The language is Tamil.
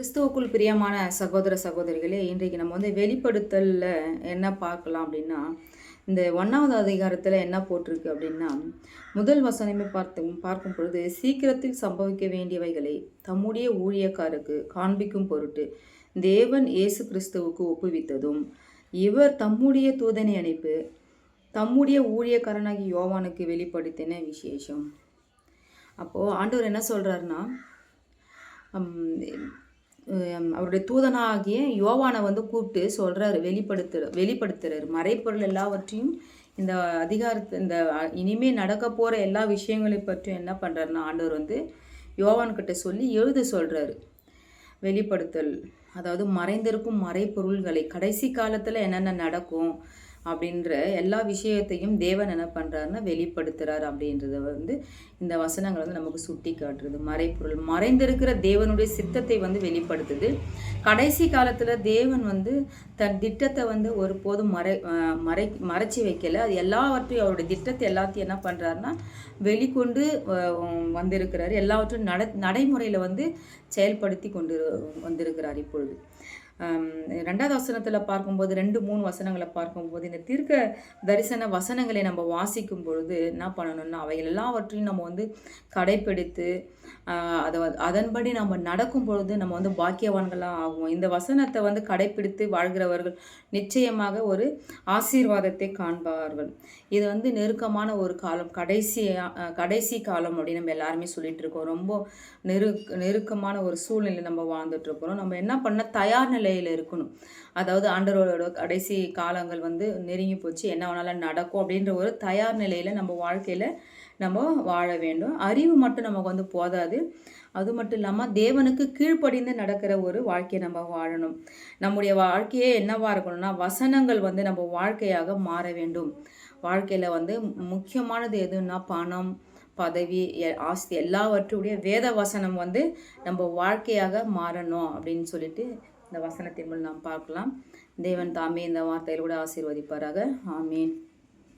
கிறிஸ்துவுக்குள் பிரியமான சகோதர சகோதரிகளே, இன்றைக்கு நம்ம வெளிப்படுத்தல்ல என்ன பார்க்கலாம் அப்படின்னா, இந்த 1வது அதிகாரத்தில் என்ன போட்டிருக்கு அப்படின்னா, முதல் வசனமே பார்க்கும் பொழுது, சீக்கிரத்தில் சம்பவிக்க வேண்டியவைகளை தம்முடைய ஊழியக்காருக்கு காண்பிக்கும் பொருட்டு தேவன் இயேசு கிறிஸ்துவுக்கு ஒப்புவித்ததும், இவர் தம்முடைய தூதனை அனுப்பி தம்முடைய ஊழியக்காரனாகி யோவானுக்கு வெளிப்படுத்தின விசேஷம். அப்போது ஆண்டவர் என்ன சொல்கிறாருன்னா, அவருடைய தூதனாகிய யோவானை கூப்பிட்டு சொல்கிறாரு, வெளிப்படுத்துறாரு மறைப்பொருள் எல்லாவற்றையும். இந்த இந்த இனிமேல் நடக்க போகிற எல்லா விஷயங்களை பற்றியும் என்ன பண்ணுறாருன்னா, ஆண்டவர் யோவான்கிட்ட சொல்லி எழுத சொல்கிறாரு. வெளிப்படுத்தல், அதாவது மறைந்திருக்கும் மறைப்பொருள்களை, கடைசி காலத்தில் என்னென்ன நடக்கும் அப்படின்ற எல்லா விஷயத்தையும் தேவன் என்ன பண்ணுறாருன்னா வெளிப்படுத்துகிறார். அப்படின்றத இந்த வசனங்கள் நமக்கு சுட்டி காட்டுறது. மறைப்பொருள், மறைந்திருக்கிற தேவனுடைய சித்தத்தை வெளிப்படுத்துது. கடைசி காலத்தில் தேவன் தன் திட்டத்தை ஒருபோதும் மறைச்சி வைக்கல. அது எல்லாவற்றையும், அவருடைய திட்டத்தை எல்லாத்தையும் என்ன பண்ணுறாருன்னா வெளிக்கொண்டு வந்திருக்கிறார். எல்லாவற்றையும் நடைமுறையில் செயல்படுத்தி கொண்டு வந்திருக்கிறார். இப்பொழுது 2வது வசனத்தில் பார்க்கும்போது, 2-3 வசனங்களை பார்க்கும்போது, இந்த தீர்க்க தரிசன வசனங்களை நம்ம வாசிக்கும் பொழுது என்ன பண்ணணும்னா, அவைகள் எல்லாவற்றையும் நம்ம கடைப்பிடித்து அதன்படி நம்ம நடக்கும் பொழுது நம்ம பாக்கியவான்களாக ஆகும். இந்த வசனத்தை கடைப்பிடித்து வாழ்கிறவர்கள் நிச்சயமாக ஒரு ஆசீர்வாதத்தை காண்பார்கள். இது நெருக்கமான ஒரு காலம், கடைசி காலம் அப்படின்னு நம்ம எல்லாருமே சொல்லிட்டு இருக்கோம். ரொம்ப நெருக்கமான ஒரு சூழ்நிலை நம்ம வாழ்ந்துட்டு இருக்கிறோம். நம்ம என்ன பண்ண தயார் நிலையில் இருக்கணும். அதாவது ஆண்டவரோட கடைசி காலங்கள் நெருங்கி போச்சு, என்ன வேணாலும் நடக்கும் அப்படின்ற ஒரு தயார் நிலையில் நம்ம வாழ்க்கையில் நம்ம வாழ வேண்டும். அறிவு மட்டும் நமக்கு போதாது. அது மட்டும் இல்லாமல் தேவனுக்கு கீழ்ப்படிந்து நடக்கிற ஒரு வாழ்க்கையை நம்ம வாழணும். நம்முடைய வாழ்க்கையே என்னவாக இருக்கணும்னா, வசனங்கள் நம்ம வாழ்க்கையாக மாற வேண்டும். வாழ்க்கையில் முக்கியமானது எதுன்னா, பணம், பதவி, ஆஸ்தி எல்லாவற்றுடைய வேத வசனம் நம்ம வாழ்க்கையாக மாறணும் அப்படின்னு சொல்லிட்டு இந்த வசனத்தின் மூலம் நாம் பார்க்கலாம். தேவன் தாமே இந்த வார்த்தையில் கூட ஆசீர்வதிப்பாராக. ஆமீன்.